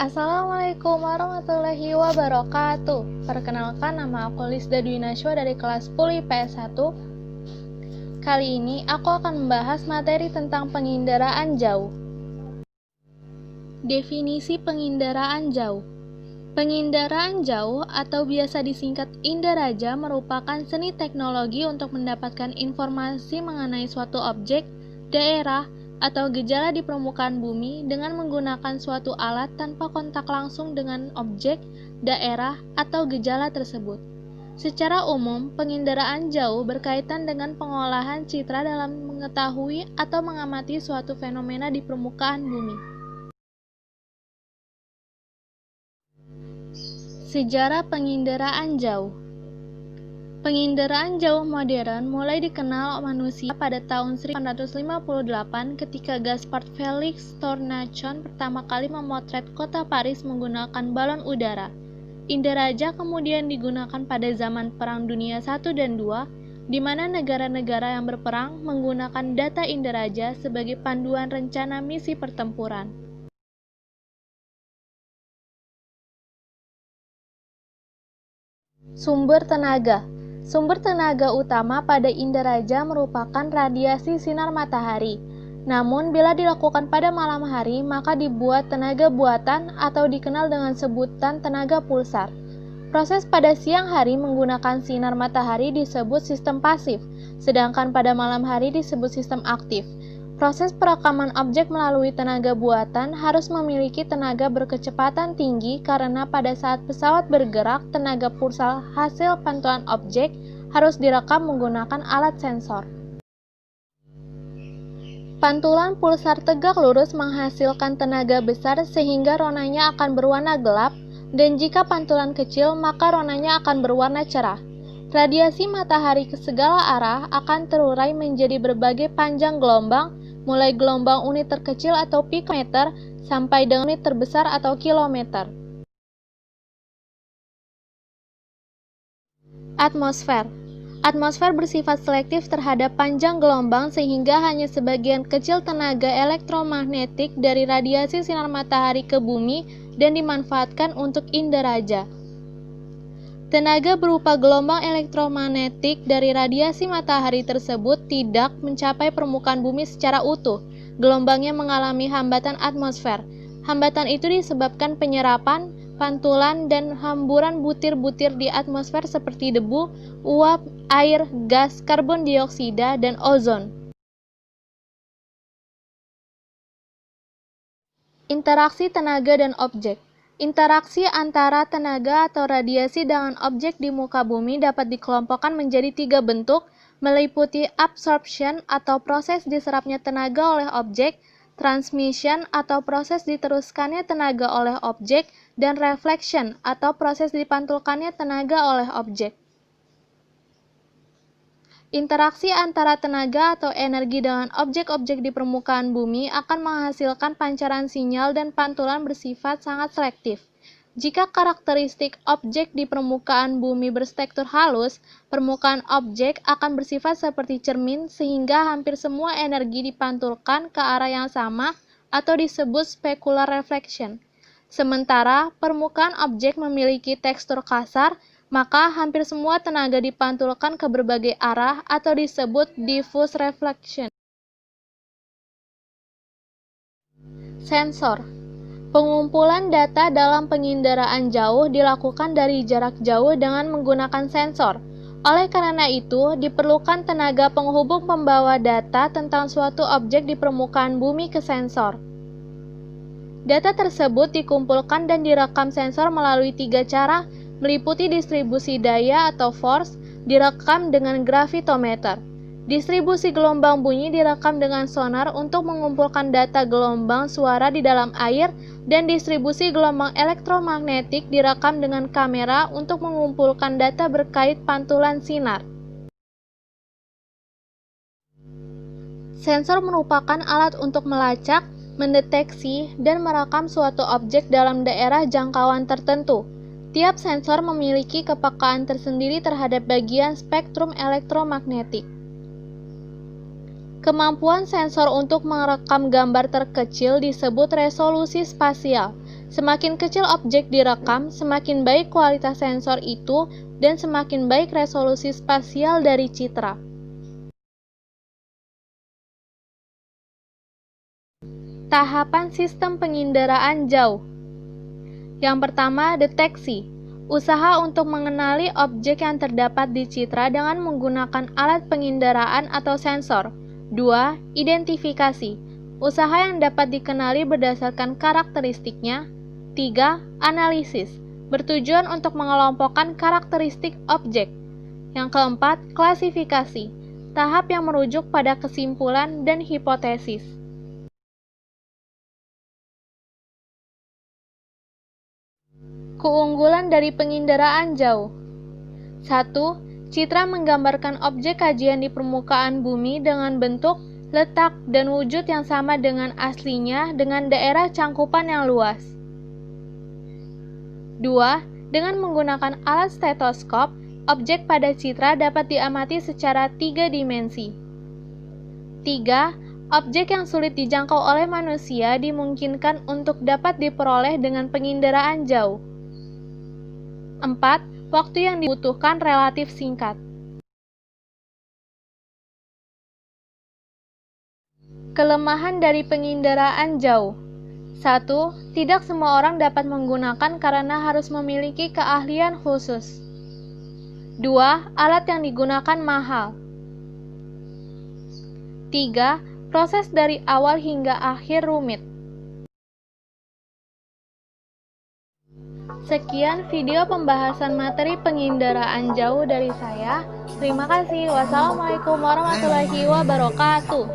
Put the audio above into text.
Assalamualaikum warahmatullahi wabarakatuh. Perkenalkan, nama aku Lisda Dwi Najwa dari kelas 10 IPS 1. Kali ini aku akan membahas materi tentang penginderaan jauh. Definisi penginderaan jauh. Penginderaan jauh atau biasa disingkat Inderaja merupakan seni teknologi untuk mendapatkan informasi mengenai suatu objek, daerah, atau gejala di permukaan bumi dengan menggunakan suatu alat tanpa kontak langsung dengan objek, daerah, atau gejala tersebut. Secara umum, penginderaan jauh berkaitan dengan pengolahan citra dalam mengetahui atau mengamati suatu fenomena di permukaan bumi. Sejarah penginderaan jauh. Penginderaan jauh modern mulai dikenal manusia pada tahun 1858 ketika Gaspard Félix Tournachon pertama kali memotret kota Paris menggunakan balon udara. Inderaja kemudian digunakan pada zaman Perang Dunia I dan II, di mana negara-negara yang berperang menggunakan data inderaja sebagai panduan rencana misi pertempuran. Sumber tenaga. Sumber tenaga utama pada inderaja merupakan radiasi sinar matahari. Namun, bila dilakukan pada malam hari, maka dibuat tenaga buatan atau dikenal dengan sebutan tenaga pulsar. Proses pada siang hari menggunakan sinar matahari disebut sistem pasif, sedangkan pada malam hari disebut sistem aktif. Proses perekaman objek melalui tenaga buatan harus memiliki tenaga berkecepatan tinggi karena pada saat pesawat bergerak, tenaga pulsar hasil pantauan objek harus direkam menggunakan alat sensor. Pantulan pulsar tegak lurus menghasilkan tenaga besar sehingga ronanya akan berwarna gelap, dan jika pantulan kecil maka ronanya akan berwarna cerah. Radiasi matahari ke segala arah akan terurai menjadi berbagai panjang gelombang, mulai gelombang unit terkecil atau pikometer sampai dengan unit terbesar atau kilometer. Atmosfer. Atmosfer bersifat selektif terhadap panjang gelombang sehingga hanya sebagian kecil tenaga elektromagnetik dari radiasi sinar matahari ke bumi dan dimanfaatkan untuk inderaja. Tenaga berupa gelombang elektromagnetik dari radiasi matahari tersebut tidak mencapai permukaan bumi secara utuh. Gelombangnya mengalami hambatan atmosfer. Hambatan itu disebabkan penyerapan, pantulan, dan hamburan butir-butir di atmosfer seperti debu, uap, air, gas, karbon dioksida, dan ozon. Interaksi tenaga dan objek. Interaksi antara tenaga atau radiasi dengan objek di muka bumi dapat dikelompokkan menjadi 3 bentuk, meliputi absorption atau proses diserapnya tenaga oleh objek, transmission atau proses diteruskannya tenaga oleh objek, dan reflection atau proses dipantulkannya tenaga oleh objek. Interaksi antara tenaga atau energi dengan objek-objek di permukaan bumi akan menghasilkan pancaran sinyal dan pantulan bersifat sangat selektif. Jika karakteristik objek di permukaan bumi berstruktur halus, permukaan objek akan bersifat seperti cermin sehingga hampir semua energi dipantulkan ke arah yang sama atau disebut specular reflection. Sementara permukaan objek memiliki tekstur kasar, maka hampir semua tenaga dipantulkan ke berbagai arah atau disebut diffuse reflection. Sensor. Pengumpulan data dalam penginderaan jauh dilakukan dari jarak jauh dengan menggunakan sensor. Oleh karena itu, diperlukan tenaga penghubung pembawa data tentang suatu objek di permukaan bumi ke sensor. Data tersebut dikumpulkan dan direkam sensor melalui 3 cara, meliputi distribusi daya atau force, direkam dengan gravitometer. Distribusi gelombang bunyi direkam dengan sonar untuk mengumpulkan data gelombang suara di dalam air, dan distribusi gelombang elektromagnetik direkam dengan kamera untuk mengumpulkan data berkait pantulan sinar. Sensor merupakan alat untuk melacak, mendeteksi, dan merekam suatu objek dalam daerah jangkauan tertentu. Tiap sensor memiliki kepekaan tersendiri terhadap bagian spektrum elektromagnetik. Kemampuan sensor untuk merekam gambar terkecil disebut resolusi spasial. Semakin kecil objek direkam, semakin baik kualitas sensor itu dan semakin baik resolusi spasial dari citra. Tahapan sistem penginderaan jauh. Yang pertama, deteksi. Usaha untuk mengenali objek yang terdapat di citra dengan menggunakan alat penginderaan atau sensor. 2. Identifikasi. Usaha yang dapat dikenali berdasarkan karakteristiknya. 3. Analisis. Bertujuan untuk mengelompokkan karakteristik objek. Yang keempat, klasifikasi. Tahap yang merujuk pada kesimpulan dan hipotesis. Keunggulan dari penginderaan jauh. 1. Citra menggambarkan objek kajian di permukaan bumi dengan bentuk, letak, dan wujud yang sama dengan aslinya dengan daerah cangkupan yang luas. 2. Dengan menggunakan alat stetoskop, objek pada citra dapat diamati secara 3 dimensi. 3. Objek yang sulit dijangkau oleh manusia dimungkinkan untuk dapat diperoleh dengan penginderaan jauh. 4. Waktu yang dibutuhkan relatif singkat. Kelemahan dari penginderaan jauh. 1. Tidak semua orang dapat menggunakan karena harus memiliki keahlian khusus. 2. Alat yang digunakan mahal. 3. Proses dari awal hingga akhir rumit. Sekian video pembahasan materi penginderaan jauh dari saya. Terima kasih. Wassalamualaikum warahmatullahi wabarakatuh.